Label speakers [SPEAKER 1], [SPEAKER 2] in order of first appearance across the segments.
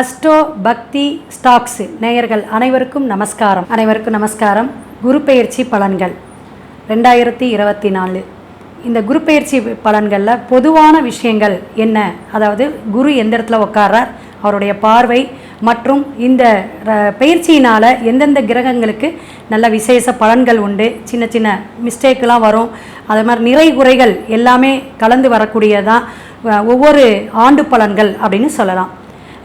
[SPEAKER 1] Astro பக்தி stocks நேயர்கள் அனைவருக்கும் நமஸ்காரம். குரு பெயர்ச்சி பலன்கள் 2024. இந்த குரு பெயர்ச்சி பலன்களில் பொதுவான விஷயங்கள் என்ன, அதாவது குரு எந்த இடத்துல உட்கார்றார், அவருடைய பார்வை மற்றும் இந்த பயிற்சியினால் எந்தெந்த கிரகங்களுக்கு நல்ல விசேஷ பலன்கள் உண்டு, சின்ன சின்ன மிஸ்டேக்கெலாம் வரும், அது மாதிரி நிறை குறைகள் எல்லாமே கலந்து வரக்கூடியதான் ஒவ்வொரு ஆண்டு பலன்கள் அப்படின்னு சொல்லலாம்.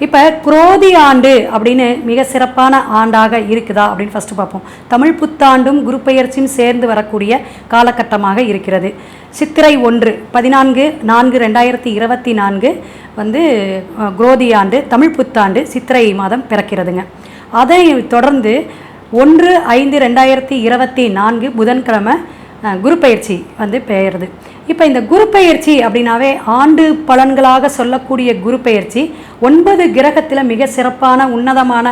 [SPEAKER 1] இப்போ குரோதி ஆண்டு அப்படின்னு மிக சிறப்பான ஆண்டாக இருக்குதா அப்படின்னு ஃபஸ்ட்டு பார்ப்போம். தமிழ் புத்தாண்டும் குரு பெயர்ச்சியும் சேர்ந்து வரக்கூடிய காலகட்டமாக இருக்கிறது. சித்திரை 1 14/4/2024 குரோதி ஆண்டு, தமிழ் புத்தாண்டு சித்திரை மாதம் பிறக்கிறதுங்க. அதை தொடர்ந்து 1/5/2024 புதன்கிழமை குரு பெயர்ச்சி பெயருது. இப்போ இந்த குரு பெயர்ச்சி அப்படின்னாவே ஆண்டு பலன்களாக சொல்லக்கூடிய குரு பெயர்ச்சி 9 கிரகத்தில் மிக சிறப்பான உன்னதமான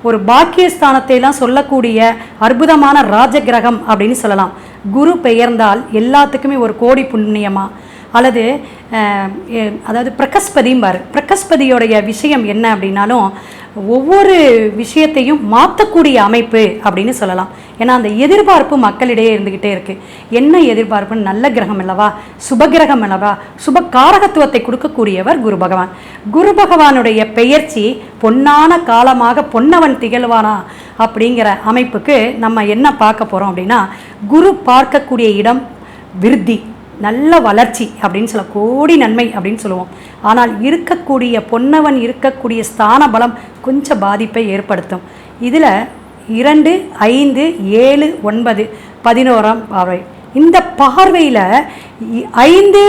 [SPEAKER 1] ஒரு பாக்கியஸ்தானத்தைலாம் சொல்லக்கூடிய அற்புதமான ராஜ கிரகம் அப்படின்னு சொல்லலாம். குரு பெயர்ந்தால் எல்லாத்துக்குமே ஒரு கோடி புண்ணியமாக அல்லது அதாவது பிரகஸ்பதியோடைய விஷயம் என்ன அப்படின்னாலும் ஒவ்வொரு விஷயத்தையும் மாற்றக்கூடிய அமைப்பு அப்படின்னு சொல்லலாம். ஏன்னா அந்த எதிர்பார்ப்பு மக்களிடையே இருந்துக்கிட்டே இருக்குது. என்ன எதிர்பார்ப்புன்னு, நல்ல கிரகம் அல்லவா, சுபகிரகம் அல்லவா, சுப காரகத்துவத்தை கொடுக்கக்கூடியவர் குரு பகவான். குரு பகவானுடைய பெயர்ச்சி பொன்னான காலமாக பொன்னவன் திகழ்வானா அப்படிங்கிற அமைப்புக்கு நம்ம என்ன பார்க்க போகிறோம் அப்படின்னா, குரு பார்க்கக்கூடிய இடம் விருத்தி, நல்ல வளர்ச்சி அப்படின்னு சொல்ல, கோடி நன்மை அப்படின்னு சொல்லுவோம். ஆனால் இருக்கக்கூடிய பொன்னவன் இருக்கக்கூடிய ஸ்தான பலம் கொஞ்சம் பாதிப்பை ஏற்படுத்தும். இதில் 2, 5, 7, 9, 11ஆம் பார்வை. இந்த பார்வையில் 5,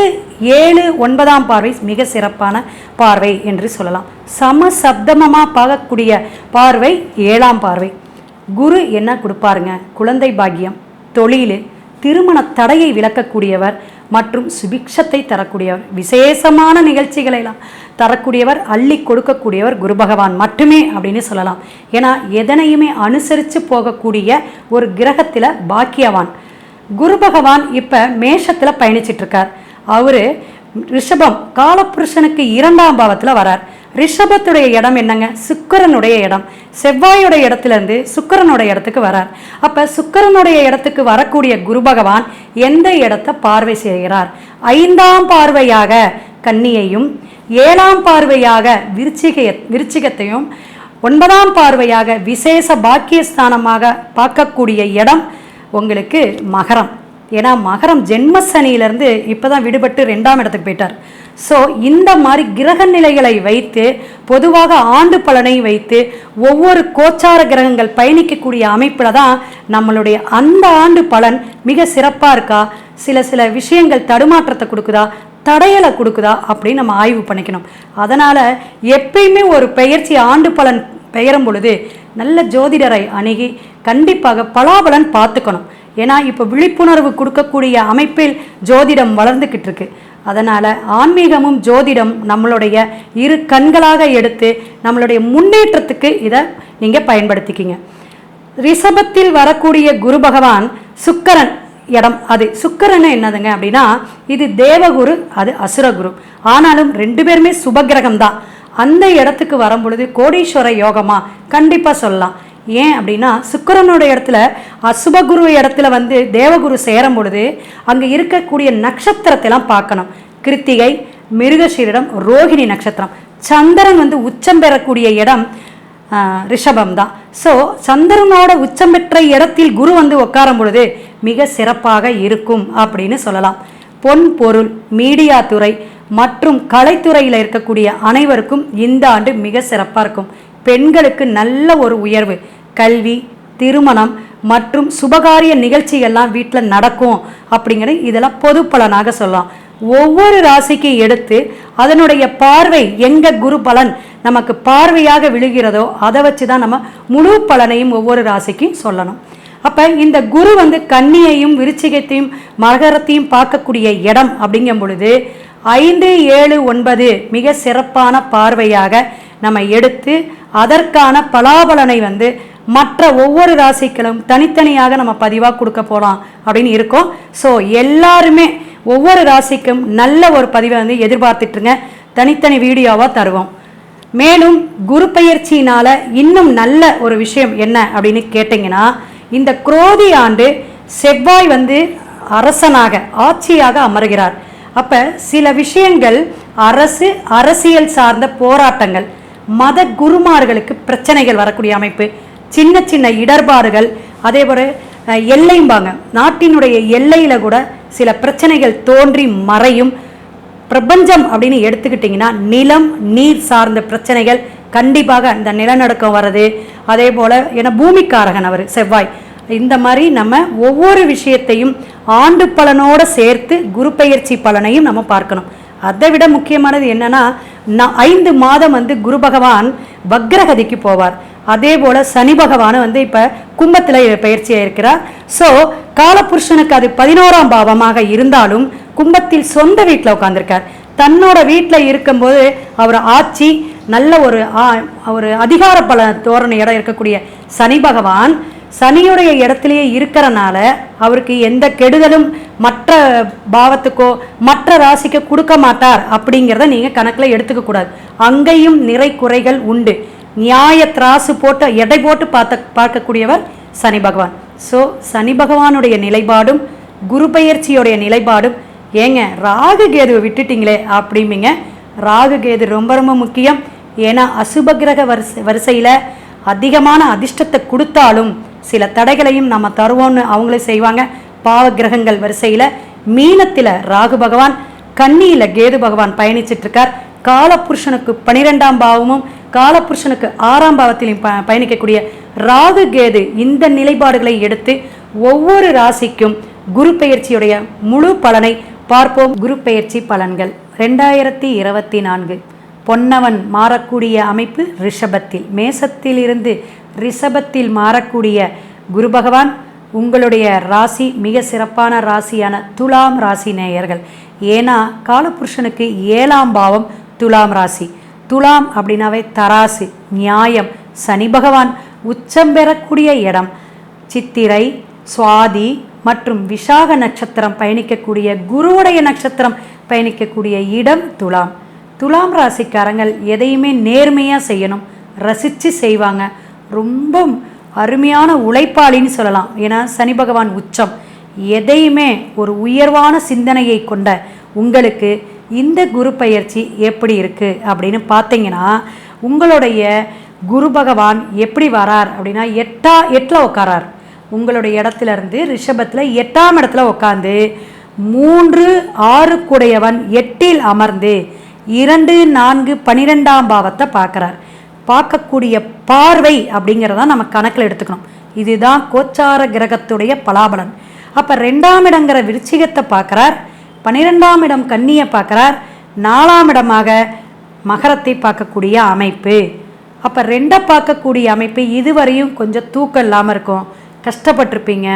[SPEAKER 1] 7, 9ஆம் பார்வை மிக சிறப்பான பார்வை என்று சொல்லலாம். சமசப்தமமாக பார்க்கக்கூடிய பார்வை 7ஆம் பார்வை. குரு என்ன கொடுப்பாருங்க? குழந்தை பாக்கியம், தொழில், திருமண தடையை விளக்கக்கூடியவர் மற்றும் சுபிக்ஷத்தை தரக்கூடியவர், விசேஷமான நிகழ்ச்சிகளெல்லாம் தரக்கூடியவர், அள்ளி கொடுக்கக்கூடியவர் குரு பகவான் மட்டுமே அப்படின்னு சொல்லலாம். ஏன்னா எதனையுமே அனுசரித்து போகக்கூடிய ஒரு கிரகத்தில் பாக்கியவான் குரு பகவான். இப்போ மேஷத்தில் பயணிச்சிட்ருக்கார். அவர் ரிஷபம் காலபுருஷனுக்கு 2ஆம் பாவத்தில் வரார். ரிஷபத்துடைய இடம் என்னங்க? சுக்கிரனுடைய இடம். செவ்வாயுடைய இடத்துலேருந்து சுக்கிரனுடைய இடத்துக்கு வரார். அப்போ சுக்கிரனுடைய இடத்துக்கு வரக்கூடிய குரு பகவான் எந்த இடத்தை பார்வை செய்கிறார்? 5ஆம் பார்வையாக கன்னியையும், 7ஆம் பார்வையாக விருச்சிகத்தையும், 9ஆம் பார்வையாக விசேஷ பாக்கியஸ்தானமாக பார்க்கக்கூடிய இடம் உங்களுக்கு மகரம். ஏன்னா மகரம் ஜென்மசனியிலேருந்து இப்போ தான் விடுபட்டு 2ஆம் இடத்துக்கு போயிட்டார். ஸோ இந்த மாதிரி கிரக நிலைகளை வைத்து, பொதுவாக ஆண்டு பலனை வைத்து, ஒவ்வொரு கோச்சார கிரகங்கள் பயணிக்கக்கூடிய அமைப்பில் தான் நம்மளுடைய அந்த ஆண்டு பலன் மிக சிறப்பாக இருக்கா, சில விஷயங்கள் தடுமாற்றத்தை கொடுக்குதா, தடையலை கொடுக்குதா அப்படின்னு நம்ம ஆய்வு பண்ணிக்கணும். அதனால் எப்பயுமே ஒரு பெயர்ச்சி ஆண்டு பலன் பெயரும் பொழுது நல்ல ஜோதிடரை அணுகி கண்டிப்பாக பலாபலன் பார்த்துக்கணும். ஏன்னா இப்போ விழிப்புணர்வு கொடுக்கக்கூடிய அமைப்பில் ஜோதிடம் வளர்ந்துக்கிட்டு இருக்கு. அதனால் ஆன்மீகமும் ஜோதிடம் நம்மளுடைய இரு கண்களாக எடுத்து நம்மளுடைய முன்னேற்றத்துக்கு இதை நீங்கள் பயன்படுத்திக்கிங்க. ரிஷபத்தில் வரக்கூடிய குரு பகவான் சுக்கிரன் இடம். அது சுக்கிரன் என்னதுங்க அப்படின்னா, இது தேவகுரு, அது அசுரகுரு. ஆனாலும் 2 பேருமே சுபகிரகம் தான். அந்த இடத்துக்கு வரும் பொழுது கோடீஸ்வர யோகமாக கண்டிப்பாக சொல்லலாம். ஏன் அப்படின்னா, சுக்கிரனுடைய இடத்துல அசுபகுரு இடத்துல தேவகுரு சேரும் பொழுது அங்கே இருக்கக்கூடிய நட்சத்திரத்தெல்லாம் பார்க்கணும். கிருத்திகை, மிருகசீரிடம், ரோகிணி நட்சத்திரம். சந்திரன் உச்சம் பெறக்கூடிய இடம் ரிஷபம் தான். ஸோ சந்திரனோட உச்சம் பெற்ற இடத்தில் குரு உட்காரும் பொழுது மிக சிறப்பாக இருக்கும் அப்படின்னு சொல்லலாம். பொன் பொருள், மீடியா துறை மற்றும் கலைத்துறையில் இருக்கக்கூடிய அனைவருக்கும் இந்த ஆண்டு மிக சிறப்பாக இருக்கும். பெண்களுக்கு நல்ல ஒரு உயர்வு, கல்வி, திருமணம் மற்றும் சுபகாரிய நிகழ்ச்சிகள்லாம் வீட்டில் நடக்கும் அப்படிங்கிறது இதெல்லாம் பொது பலனாக சொல்லலாம். ஒவ்வொரு ராசிக்கு எடுத்து அதனுடைய பார்வை எங்கே குரு பலன் நமக்கு பார்வையாக விழுகிறதோ அதை வச்சு தான் நம்ம முழு பலனையும் ஒவ்வொரு ராசிக்கும் சொல்லணும். அப்போ இந்த குரு கன்னியையும் விருச்சிகத்தையும் மகரத்தையும் பார்க்கக்கூடிய இடம் அப்படிங்கும் பொழுது 5, 7, 9 மிக சிறப்பான பார்வையாக நம்ம எடுத்து அதற்கான பலாபலனை மற்ற ஒவ்வொரு ராசிகளும் தனித்தனியாக நம்ம பதிவாக கொடுக்க போகலாம் அப்படின்னு இருக்கோம். ஸோ எல்லாருமே ஒவ்வொரு ராசிக்கும் நல்ல ஒரு பதிவை எதிர்பார்த்துட்டுருங்க. தனித்தனி வீடியோவாக தருவோம். மேலும் குரு பெயர்ச்சியினால இன்னும் நல்ல ஒரு விஷயம் என்ன அப்படின்னு கேட்டிங்கன்னா, இந்த குரோதி ஆண்டு செவ்வாய் அரசனாக ஆட்சியாக அமர்கிறார். அப்போ சில விஷயங்கள் அரசியல் சார்ந்த போராட்டங்கள், மத குருமார்களுக்கு பிரச்சனைகள் வரக்கூடிய அமைப்பு, சின்ன சின்ன இடர்பாடுகள், அதே போல எல்லைம்பாங்க, நாட்டினுடைய எல்லையில் கூட சில பிரச்சனைகள் தோன்றி மறையும். பிரபஞ்சம் அப்படின்னு எடுத்துக்கிட்டிங்கன்னா நிலம் நீர் சார்ந்த பிரச்சனைகள் கண்டிப்பாக இந்த நிலநடுக்கம் வர்றது, அதே போல் ஏன்னா பூமிக்காரகன் அவர் செவ்வாய். இந்த மாதிரி நம்ம ஒவ்வொரு விஷயத்தையும் ஆண்டு பலனோடு சேர்த்து குரு பெயர்ச்சி பலனையும் நம்ம பார்க்கணும். அதை விட முக்கியமானது என்னன்னா, 5 மாதம் குரு பகவான் வக்ரகதிக்கு போவார். அதே போல் சனி பகவான் இப்போ கும்பத்தில் பயிற்சியாக இருக்கிறார். ஸோ காலபுருஷனுக்கு அது 11ஆம் பாவமாக இருந்தாலும் கும்பத்தில் சொந்த வீட்டில் உட்காந்துருக்கார். தன்னோட வீட்டில் இருக்கும்போது அவர் ஆட்சி நல்ல ஒரு அதிகார பல தோரணையோட இருக்கக்கூடிய சனி பகவான் சனியுடைய இடத்திலேயே இருக்கிறனால அவருக்கு எந்த கெடுதலும் மற்ற பாவத்துக்கோ மற்ற ராசிக்கோ கொடுக்க மாட்டார். அப்படிங்கிறத நீங்கள் கணக்கில் எடுத்துக்க கூடாது. அங்கேயும் நிறை குறைகள் உண்டு. நியாய திராசு போட்டு எடை போட்டு பார்க்கக்கூடியவர் சனி பகவான். ஸோ சனி பகவானுடைய நிலைப்பாடும் குரு பெயர்ச்சியோடைய நிலைப்பாடும், ஏங்க ராகு கேதுவை விட்டுட்டீங்களே அப்படிம்பிங்க. ராகு கேது ரொம்ப ரொம்ப முக்கியம். ஏன்னா அசுப கிரக வரிசையில் அதிகமான அதிர்ஷ்டத்தை கொடுத்தாலும் சில தடைகளையும் நம்ம தருவோம்னு அவங்களே செய்வாங்க. பாவ கிரகங்கள் வரிசையில் மீனத்தில் ராகு பகவான், கன்னியில் கேது பகவான் பயணிச்சிட்டு இருக்கார். காலபுருஷனுக்கு 12ஆம் பாவமும் காலபுருஷனுக்கு 6ஆம் பாவத்திலையும் பயணிக்கக்கூடிய ராகு கேது இந்த நிலைப்பாடுகளை எடுத்து ஒவ்வொரு ராசிக்கும் குரு பெயர்ச்சியுடைய முழு பலனை பார்ப்போம். குரு பெயர்ச்சி பலன்கள் 2024 பொன்னவன் மாறக்கூடிய அமைப்பு ரிஷபத்தில், மேசத்தில் இருந்து ரிஷபத்தில் மாறக்கூடிய குரு பகவான் உங்களுடைய ராசி மிக சிறப்பான ராசியான துலாம் ராசி நேயர்கள். ஏன்னா காலபுருஷனுக்கு 7ஆம் பாவம் துலாம் ராசி. துலாம் அப்படின்னாவே தராசு, நியாயம். சனி பகவான் உச்சம் பெறக்கூடிய இடம். சித்திரை, சுவாதி மற்றும் விசாக நட்சத்திரம் பயணிக்கக்கூடிய குருவுடைய நட்சத்திரம் பயணிக்கக்கூடிய இடம் துலாம். துலாம் ராசிக்காரங்கள் எதையுமே நேர்மையாக செய்யணும், ரசித்து செய்வாங்க. ரொம்ப அருமையான உழைப்பாளின்னு சொல்லலாம். ஏன்னா சனி பகவான் உச்சம். எதையுமே ஒரு உயர்வான சிந்தனையை கொண்ட உங்களுக்கு இந்த குரு பெயர்ச்சி எப்படி இருக்குது அப்படின்னு பார்த்தீங்கன்னா, உங்களுடைய குரு பகவான் எப்படி வரார் அப்படின்னா எட்டில் உட்காரார். உங்களுடைய இடத்துல இருந்து ரிஷபத்தில் 8ஆம் இடத்துல உட்காந்து 3, 6 கூடையவன் 8இல் அமர்ந்து 2, 4, 12ஆம் பாவத்தை பார்க்குறார். பார்க்கக்கூடிய பார்வை அப்படிங்கிறத நம்ம கணக்கில் எடுத்துக்கணும். இதுதான் கோச்சார கிரகத்துடைய பலாபலன். அப்போ 2ஆம் இடங்கிற விருச்சிகத்தை பார்க்குறார், 12ஆம் இடம் கன்னியை பார்க்குறார், 4ஆம் இடமாக மகரத்தை பார்க்கக்கூடிய அமைப்பு. அப்போ 2 பார்க்கக்கூடிய அமைப்பு இதுவரையும் கொஞ்சம் தூக்கம் இல்லாமல் இருக்கும், கஷ்டப்பட்டிருப்பீங்க.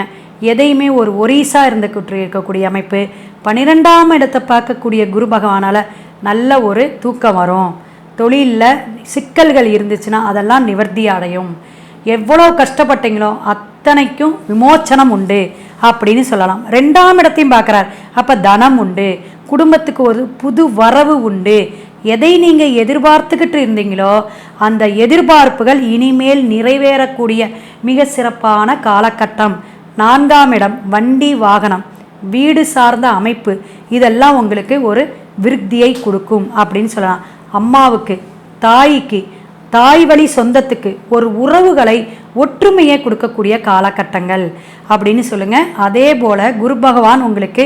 [SPEAKER 1] எதையுமே ஒரு ஒரீஸாக இருக்கக்கூடிய அமைப்பு. 12ஆம் இடத்தை பார்க்கக்கூடிய குரு பகவானால் நல்ல ஒரு தூக்கம் வரும். தொழிலில் சிக்கல்கள் இருந்துச்சுன்னா அதெல்லாம் நிவர்த்தி அடையும். எவ்வளோ கஷ்டப்பட்டீங்களோ அத்தனைக்கும் விமோச்சனம் உண்டு அப்படின்னு சொல்லலாம். 2ஆம் இடத்தையும் பார்க்குறார். அப்போ தனம் உண்டு, குடும்பத்துக்கு ஒரு புது வரவு உண்டு. எதை நீங்கள் எதிர்பார்த்துக்கிட்டு இருந்தீங்களோ அந்த எதிர்பார்ப்புகள் இனிமேல் நிறைவேறக்கூடிய மிக சிறப்பான காலகட்டம். 4ஆம் இடம் வண்டி வாகனம் வீடு சார்ந்த அமைப்பு, இதெல்லாம் உங்களுக்கு ஒரு விருத்தியை கொடுக்கும் அப்படின்னு சொல்லலாம். அம்மாவுக்கு, தாய்க்கு, தாய் வழி சொந்தத்துக்கு ஒரு உறவுகளை ஒற்றுமையை கொடுக்கக்கூடிய காலகட்டங்கள் அப்படின்னு சொல்லுங்கள். அதே போல் குரு பகவான் உங்களுக்கு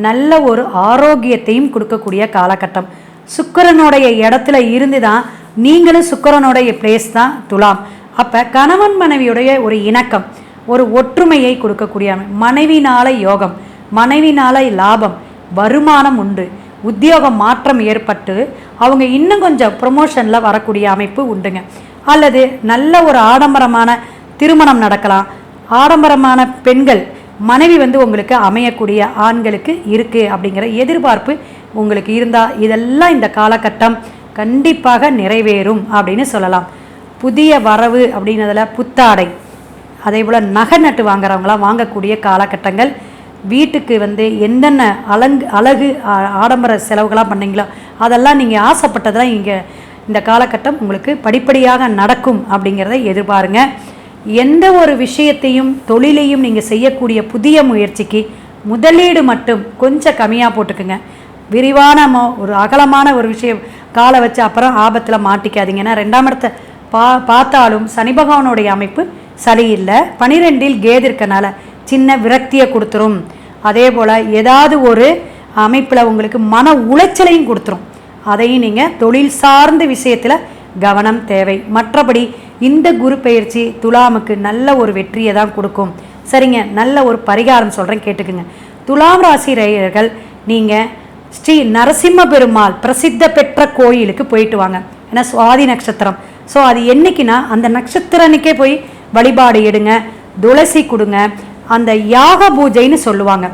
[SPEAKER 1] நல்ல ஒரு ஆரோக்கியத்தையும் கொடுக்கக்கூடிய காலகட்டம். சுக்கிரனுடைய இடத்துல இருந்து தான் நீங்களும் சுக்கிரனுடைய பிளேஸ் தான் துலாம். அப்போ கணவன் மனைவியுடைய ஒரு இணக்கம், ஒரு ஒற்றுமையை கொடுக்கக்கூடிய மனைவினால யோகம், மனைவினால லாபம், வருமானம் உண்டு, உத்தியோக மாற்றம் ஏற்பட்டு அவங்க இன்னும் கொஞ்சம் ப்ரொமோஷனில் வரக்கூடிய அமைப்பு உண்டுங்க. அல்லது நல்ல ஒரு ஆடம்பரமான திருமணம் நடக்கலாம். ஆடம்பரமான பெண்கள் மனைவி உங்களுக்கு அமையக்கூடிய ஆண்களுக்கு இருக்குது அப்படிங்கிற எதிர்பார்ப்பு உங்களுக்கு இருந்தால் இதெல்லாம் இந்த காலகட்டம் கண்டிப்பாக நிறைவேறும் அப்படின்னு சொல்லலாம். புதிய வரவு அப்படின்னதில் புத்தாடை, அதே போல் நகை நட்டு வாங்குறவங்களாம் வாங்கக்கூடிய காலகட்டங்கள். வீட்டுக்கு என்னென்ன அழகு ஆடம்பர செலவுகளாக பண்ணீங்களோ அதெல்லாம் நீங்கள் ஆசைப்பட்டதெல்லாம் இங்கே இந்த காலகட்டம் உங்களுக்கு படிப்படியாக நடக்கும் அப்படிங்கிறத எதிர்பாருங்க. எந்த ஒரு விஷயத்தையும் தொழிலையும் நீங்கள் செய்யக்கூடிய புதிய முயற்சிக்கு முதலீடு மட்டும் கொஞ்சம் கம்மியாக போட்டுக்குங்க. விரிவான ஒரு அகலமான ஒரு விஷயம் காலை வச்சு அப்புறம் ஆபத்தில் மாட்டிக்காதீங்க. ஏன்னா 2ஆம் இடத்தை பார்த்தாலும் சனி பகவானுடைய அமைப்பு சரியில்லை. 12இல் கேது இருக்கனால சின்ன விரக்தியை கொடுத்துரும். அதே போல் ஏதாவது ஒரு அமைப்பில் உங்களுக்கு மன உளைச்சலையும் கொடுத்துரும். அதையும் நீங்கள் தொழில் சார்ந்த விஷயத்தில் கவனம் தேவை. மற்றபடி இந்த குரு பெயர்ச்சி துலாமுக்கு நல்ல ஒரு வெற்றியை தான் கொடுக்கும். சரிங்க, நல்ல ஒரு பரிகாரம் சொல்கிறேன், கேட்டுக்குங்க. துலாம் ராசி நேயர்கள் நீங்கள் ஸ்ரீ நரசிம்ம பெருமாள் பிரசித்த பெற்ற கோயிலுக்கு போயிட்டு வாங்க. ஏன்னா சுவாதி நட்சத்திரம். ஸோ அது என்னைக்குன்னா அந்த நட்சத்திரனுக்கே போய் வழிபாடு எடுங்க, துளசி கொடுங்க. அந்த யாக பூஜைன்னு சொல்லுவாங்க.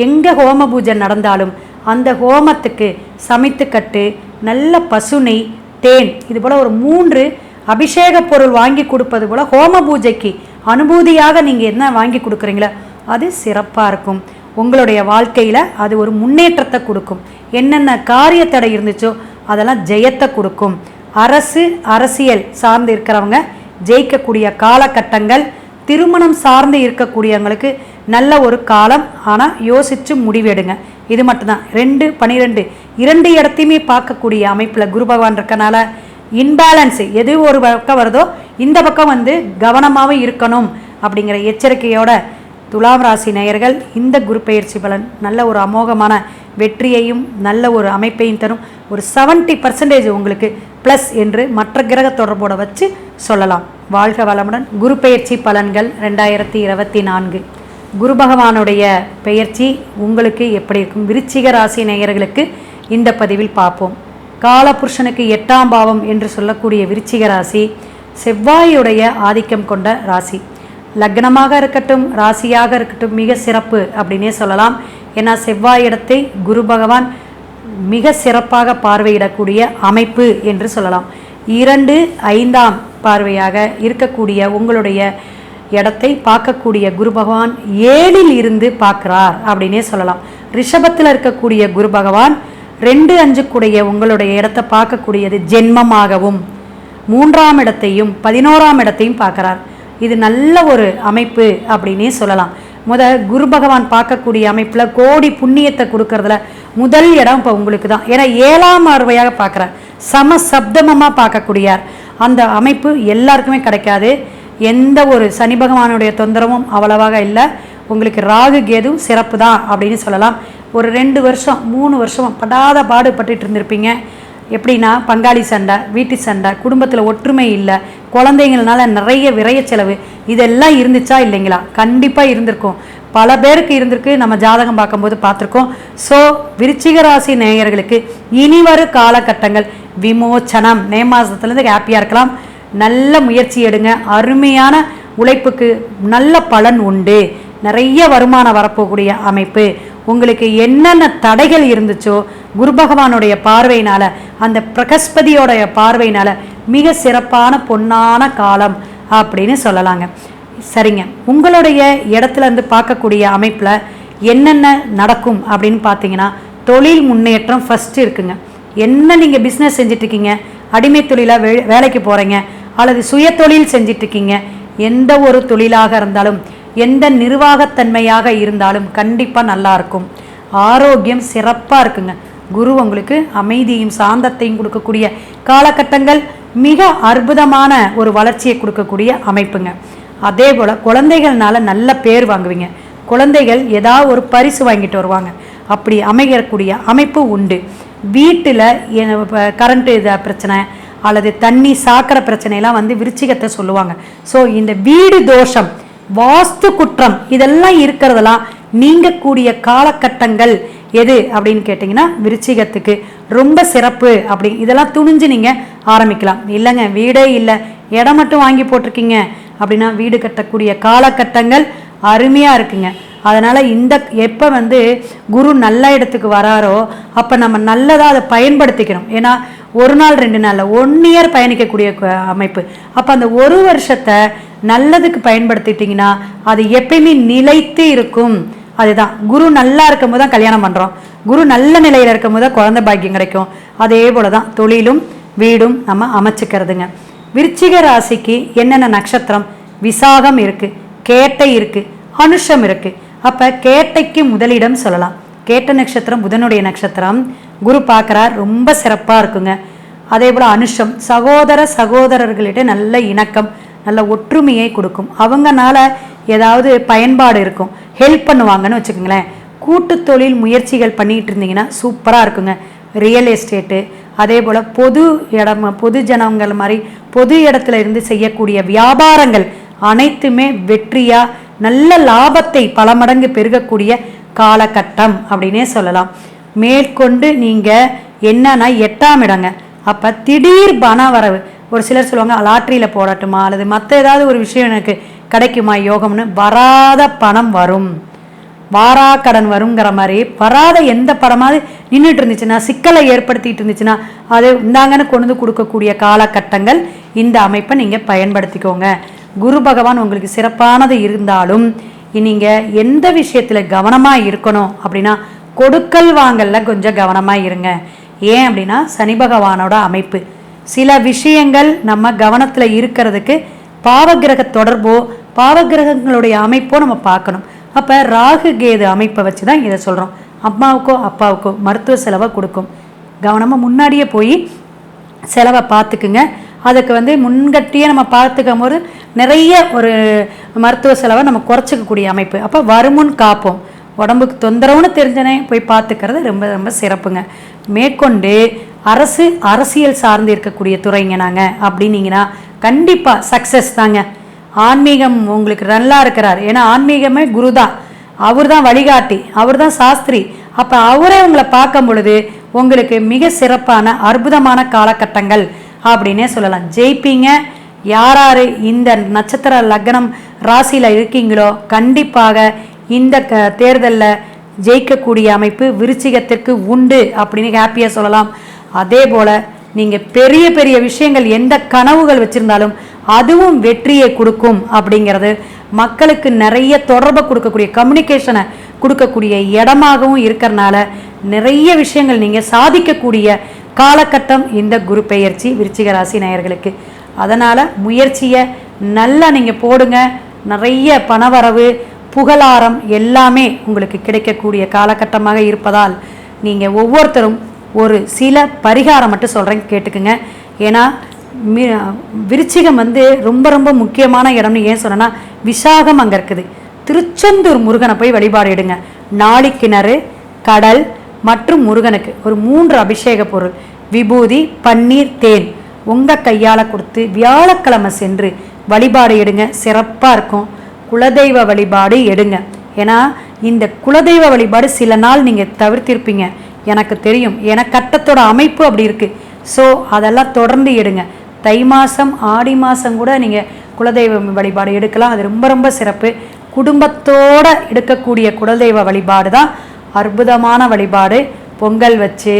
[SPEAKER 1] எங்கே ஹோம பூஜை நடந்தாலும் அந்த ஹோமத்துக்கு சமைத்துக்கட்டு, நல்ல பசுனை, தேன், இது போல் ஒரு 3 அபிஷேக பொருள் வாங்கி கொடுப்பது போல் ஹோம பூஜைக்கு அனுபூதியாக நீங்கள் என்ன வாங்கி கொடுக்குறீங்களோ அது சிறப்பாக இருக்கும். உங்களுடைய வாழ்க்கையில் அது ஒரு முன்னேற்றத்தை கொடுக்கும். என்னென்ன காரிய தடை இருந்துச்சோ அதெல்லாம் ஜெயத்தை கொடுக்கும். அரசியல் சார்ந்து இருக்கிறவங்க ஜெயிக்கக்கூடிய காலகட்டங்கள், திருமணம் சார்ந்து இருக்கக்கூடியவங்களுக்கு நல்ல ஒரு காலம். ஆனால் யோசித்து முடிவெடுங்க. இது மட்டும்தான். 2, 12 2 இடத்தையுமே பார்க்கக்கூடிய அமைப்பில் குரு பகவான் இருக்கனால இன்பேலன்ஸு எது ஒரு பக்கம் வருதோ இந்த பக்கம் கவனமாகவும் இருக்கணும் அப்படிங்கிற எச்சரிக்கையோட துலாம் ராசி நேயர்கள் இந்த குரு பெயர்ச்சி பலன் நல்ல ஒரு அமோகமான வெற்றியையும் நல்ல ஒரு அமைப்பையும் தரும். ஒரு 70% உங்களுக்கு ப்ளஸ் என்று மற்ற கிரக தொடர்போடு வச்சு சொல்லலாம். வாழ்க வளமுடன். குரு பெயர்ச்சி பலன்கள் 2024 குரு பகவானுடைய பெயர்ச்சி உங்களுக்கு எப்படி இருக்கும்? விருச்சிக ராசி நேயர்களுக்கு இந்த பதிவில் பார்ப்போம். காலபுருஷனுக்கு 8ஆம் பாவம் என்று சொல்லக்கூடிய விருச்சிக ராசி செவ்வாயுடைய ஆதிக்கம் கொண்ட ராசி. லக்னமாக இருக்கட்டும், ராசியாக இருக்கட்டும், மிக சிறப்பு அப்படின்னே சொல்லலாம். ஏன்னா செவ்வாய் இடத்தை குரு பகவான் மிக சிறப்பாக பார்வையிடக்கூடிய அமைப்பு என்று சொல்லலாம். 2, 5ஆம் பார்வையாக இருக்கக்கூடிய உங்களுடைய இடத்தை பார்க்கக்கூடிய குரு பகவான் 7இல் இருந்து பார்க்குறார் அப்படின்னே சொல்லலாம். ரிஷபத்தில் இருக்கக்கூடிய குரு பகவான் 2, 5 கூடிய உங்களுடைய இடத்தை பார்க்கக்கூடியது ஜென்மமாகவும் 3ஆம் இடத்தையும் 11ஆம் இடத்தையும் பார்க்குறார். இது நல்ல ஒரு அமைப்பு அப்படின்னே சொல்லலாம். குரு பகவான் பார்க்கக்கூடிய அமைப்பில் கோடி புண்ணியத்தை கொடுக்கறதுல முதல் இடம் இப்போ உங்களுக்கு தான். ஏன்னா 7ஆம் பார்வையாக பார்க்குறார், சப்தமமாக பார்க்கக்கூடியார். அந்த அமைப்பு எல்லாருக்குமே கிடைக்காது. எந்த ஒரு சனி பகவானுடைய தொந்தரவும் அவ்வளவாக இல்லை. உங்களுக்கு ராகு கேதும் சிறப்பு தான் அப்படின்னு சொல்லலாம். ஒரு 2 வருஷம் 3 வருஷம் படாத பாடுபட்டு இருந்திருப்பீங்க. எப்படின்னா பங்காளி சண்டை, வீட்டு சண்டை, குடும்பத்தில் ஒற்றுமை இல்லை, குழந்தைங்கள்னால நிறைய விரைய செலவு, இதெல்லாம் இருந்துச்சா இல்லைங்களா? கண்டிப்பாக இருந்திருக்கும். பல பேருக்கு இருந்திருக்கு. நம்ம ஜாதகம் பார்க்கும்போது பார்த்துருக்கோம். ஸோ விருச்சிக ராசி நேயர்களுக்கு இனி வரும் காலகட்டங்கள் விமோச்சனம். மே மாதத்துலேருந்து ஹாப்பியாக இருக்கலாம். நல்ல முயற்சி எடுங்க. அருமையான உழைப்புக்கு நல்ல பலன் உண்டு. நிறைய வருமானம் வரப்போக்கூடிய அமைப்பு. உங்களுக்கு என்னென்ன தடைகள் இருந்துச்சோ குரு பகவானுடைய பார்வையினால், அந்த பிரகஸ்பதியோடைய பார்வையினால் மிக சிறப்பான பொன்னான காலம் அப்படின்னு சொல்லலாங்க. சரிங்க, உங்களுடைய இடத்துலேருந்து பார்க்கக்கூடிய அமைப்பில் என்னென்ன நடக்கும் அப்படின்னு பார்த்தீங்கன்னா, தொழில் முன்னேற்றம் ஃபஸ்ட்டு இருக்குங்க. என்ன நீங்கள் பிஸ்னஸ் செஞ்சிட்ருக்கீங்க, அடிமை தொழிலாக வேலைக்கு போகிறீங்க அல்லது சுய தொழில் செஞ்சிட்ருக்கீங்க, எந்த ஒரு தொழிலாக இருந்தாலும் எந்த நிர்வாகத்தன்மையாக இருந்தாலும் கண்டிப்பாக நல்லாயிருக்கும். ஆரோக்கியம் சிறப்பாக இருக்குங்க. குரு உங்களுக்கு அமைதியும் சாந்தத்தையும் கொடுக்கக்கூடிய காலகட்டங்கள், மிக அற்புதமான ஒரு வளர்ச்சியை கொடுக்கக்கூடிய அமைப்புங்க. அதே போல் குழந்தைகள்னால நல்ல பேர் வாங்குவீங்க. குழந்தைகள் ஏதாவது ஒரு பரிசு வாங்கிட்டு வருவாங்க. அப்படி அமையக்கூடிய அமைப்பு உண்டு. வீட்டில் கரண்ட்டு பிரச்சனை அல்லது தண்ணி சாக்கடை பிரச்சனையெல்லாம் விருச்சிகத்தை சொல்லுவாங்க. ஸோ இந்த வீடு தோஷம், வாஸ்து குற்றம், இதெல்லாம் இருக்கிறதெல்லாம் நீங்கக்கூடிய காலகட்டங்கள் எது அப்படின்னு கேட்டிங்கன்னா விருச்சிகத்துக்கு ரொம்ப சிறப்பு. அப்படி இதெல்லாம் துணிஞ்சு நீங்கள் ஆரம்பிக்கலாம். இல்லைங்க வீடே இல்லை, இடம் மட்டும் வாங்கி போட்டிருக்கீங்க அப்படின்னா வீடு கட்டக்கூடிய காலகட்டங்கள் அருமையாக இருக்குங்க. அதனால் இந்த எப்போ குரு நல்ல இடத்துக்கு வராரோ அப்போ நம்ம நல்லதாக அதை பயன்படுத்திக்கணும். ஏன்னா 1 நாள் 2 நாளில் 1 இயர் பயணிக்கக்கூடிய அமைப்பு. அப்போ அந்த 1 வருஷத்தை நல்லதுக்கு பயன்படுத்திட்டிங்கன்னா அது எப்பயுமே நிலைத்து இருக்கும். அதுதான் குரு நல்லா இருக்கும் போது தான் கல்யாணம் பண்ணுறோம், குரு நல்ல நிலையில் இருக்கும் போது தான் குழந்தை பாக்கியம் கிடைக்கும். அதே போல் தான் தொழிலும் வீடும் நம்ம அமைச்சுக்கிறதுங்க. விருச்சிக ராசிக்கு என்னென்ன நட்சத்திரம்? விசாகம் இருக்குது, கேட்டை இருக்குது, அனுஷம் இருக்குது. அப்போ கேட்டைக்கு முதலிடம் சொல்லலாம். கேட்ட நட்சத்திரம் புதனுடைய நட்சத்திரம், குரு பார்க்குறார், ரொம்ப சிறப்பாக இருக்குங்க. அதே போல் அனுஷம் சகோதரர்களிட்ட நல்ல இணக்கம், நல்ல ஒற்றுமையை கொடுக்கும். அவங்கனால ஏதாவது பயன்பாடு இருக்கும், ஹெல்ப் பண்ணுவாங்கன்னு வச்சுக்கோங்களேன். கூட்டு தொழில் முயற்சிகள் பண்ணிகிட்டு இருந்தீங்கன்னா சூப்பராக இருக்குங்க. ரியல் எஸ்டேட்டு, அதே போல் பொது ஜனங்கள் மாதிரி பொது இடத்துல இருந்து செய்யக்கூடிய வியாபாரங்கள் அனைத்துமே வெற்றியாக நல்ல லாபத்தை பல மடங்கு பெருகக்கூடிய காலகட்டம் அப்படின்னே சொல்லலாம். மேற்கொண்டு நீங்கள் என்னன்னா 8ஆம் இடங்க. அப்போ திடீர் பண வரவு. ஒரு சிலர் சொல்லுவாங்க லாட்ரியில் போடட்டுமா அல்லது மற்ற ஏதாவது ஒரு விஷயம் எனக்கு கிடைக்குமா யோகம்னு. வராத பணம் வரும், வாரா கடன் வருங்கிற மாதிரி. வராத எந்த படமாவது நின்றுட்டு இருந்துச்சுன்னா, சிக்கலை ஏற்படுத்திட்டு இருந்துச்சுன்னா, அது இந்தாங்கன்னு கொண்டு வந்து கொடுக்கக்கூடிய காலகட்டங்கள். இந்த அமைப்பை நீங்கள் பயன்படுத்திக்கோங்க. குரு பகவான் உங்களுக்கு சிறப்பானது இருந்தாலும் நீங்கள் எந்த விஷயத்தில் கவனமாக இருக்கணும் அப்படின்னா, கொடுக்கல் வாங்கல்ல கொஞ்சம் கவனமாக இருங்க. ஏன் அப்படின்னா சனி பகவானோட அமைப்பு. சில விஷயங்கள் நம்ம கவனத்தில் இருக்கிறதுக்கு பாவகிரக தொடர்போ பாவகிரகங்களுடைய அமைப்போ நம்ம பார்க்கணும். அப்போ ராகு கேது அமைப்பை வச்சு தான் இதை சொல்கிறோம். அம்மாவுக்கோ அப்பாவுக்கோ மருத்துவ செலவை கொடுக்கும். கவனமாக முன்னாடியே போய் செலவை பார்த்துக்குங்க. அதுக்கு முன்கட்டியே நம்ம பார்த்துக்கும் போது நிறைய ஒரு மருத்துவ செலவை நம்ம குறைச்சிக்கக்கூடிய அமைப்பு. அப்போ வருமுன் காப்போம். உடம்புக்கு தொந்தரவுன்னு தெரிஞ்சனே போய் பார்த்துக்கிறது ரொம்ப ரொம்ப சிறப்புங்க. மேற்கொண்டு அரசியல் சார்ந்து இருக்கக்கூடிய துறைங்க நாங்கள் அப்படின்னீங்கன்னா கண்டிப்பாக சக்ஸஸ் தாங்க. ஆன்மீகம் உங்களுக்கு நல்லா இருக்கிறார். ஏன்னா ஆன்மீகமே குரு தான், அவர் தான் வழிகாட்டி, அவர் தான் சாஸ்திரி. அப்போ அவரே உங்களை பார்க்கும் பொழுது உங்களுக்கு மிக சிறப்பான அற்புதமான காலகட்டங்கள் அப்படின்னே சொல்லலாம். ஜெயிப்பீங்க. யார் இந்த நட்சத்திர லக்னம் ராசியில் இருக்கீங்களோ கண்டிப்பாக இந்த தேர்தலில் ஜெயிக்கக்கூடிய அமைப்பு விருச்சிகத்திற்கு உண்டு அப்படின்னு ஹாப்பியாக சொல்லலாம். அதே போல் நீங்கள் பெரிய பெரிய விஷயங்கள் எந்த கனவுகள் வச்சுருந்தாலும் அதுவும் வெற்றியை கொடுக்கும் அப்படிங்கிறது. மக்களுக்கு நிறைய தொடர்பை கொடுக்கக்கூடிய, கம்யூனிகேஷனை கொடுக்கக்கூடிய இடமாகவும் இருக்கிறனால நிறைய விஷயங்கள் நீங்கள் சாதிக்கக்கூடிய காலகட்டம் இந்த குரு பெயர்ச்சி விருச்சிக ராசி நேயர்களுக்கு. அதனால் முயற்சியை நல்லா நீங்கள் போடுங்க. நிறைய பணவரவு, புகழாரம் எல்லாமே உங்களுக்கு கிடைக்கக்கூடிய காலகட்டமாக இருப்பதால் நீங்கள் ஒவ்வொருத்தரும் ஒரு சில பரிகாரம் மட்டும் சொல்கிறேன், கேட்டுக்குங்க. ஏன்னா விருச்சிகம் ரொம்ப ரொம்ப முக்கியமான இடம்னு ஏன் சொன்னேன்னா, விசாகம் அங்கே இருக்குது. திருச்செந்தூர் முருகனை போய் வழிபாடு எடுங்க. நாளிக்கிணறு, கடல் மற்றும் முருகனுக்கு ஒரு 3 அபிஷேக பொருள், விபூதி, பன்னீர், தேன் உங்கள் கையால் கொடுத்து வியாழக்கிழமை சென்று வழிபாடு எடுங்க. சிறப்பாக இருக்கும். குலதெய்வ வழிபாடு எடுங்க. ஏன்னா இந்த குலதெய்வ வழிபாடு சில நாள் நீங்கள் தவிர்த்திருப்பீங்க, எனக்கு தெரியும். ஏன்னா கட்டத்தோட அமைப்பு அப்படி இருக்குது. ஸோ அதெல்லாம் தொடர்ந்து எடுங்க. தை மாதம் ஆடி மாதம் கூட நீங்கள் குலதெய்வ வழிபாடு எடுக்கலாம். அது ரொம்ப ரொம்ப சிறப்பு. குடும்பத்தோடு எடுக்கக்கூடிய குலதெய்வ வழிபாடு தான் அற்புதமான வழிபாடு. பொங்கல் வச்சு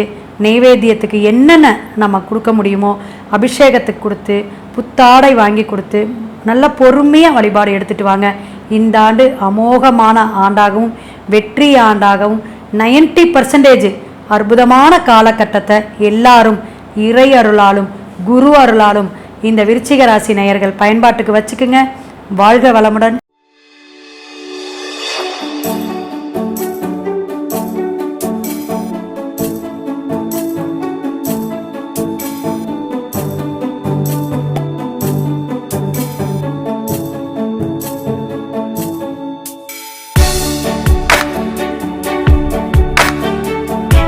[SPEAKER 1] நெய்வேத்தியத்துக்கு என்னென்ன நம்ம கொடுக்க முடியுமோ அபிஷேகத்துக்கு கொடுத்து, புத்தாடை வாங்கி கொடுத்து, நல்ல பொறுமையாக வழிபாடு எடுத்துகிட்டு வாங்க. இந்த ஆண்டு அமோகமான ஆண்டாகவும் வெற்றி ஆண்டாகவும் 90% அற்புதமான காலகட்டத்தை எல்லாரும் இறை அருளாலும் குரு அருளாலும் இந்த விருச்சிக ராசி நேயர்கள் பயன்பாட்டுக்கு வச்சுக்குங்க. வாழ்க வளமுடன்.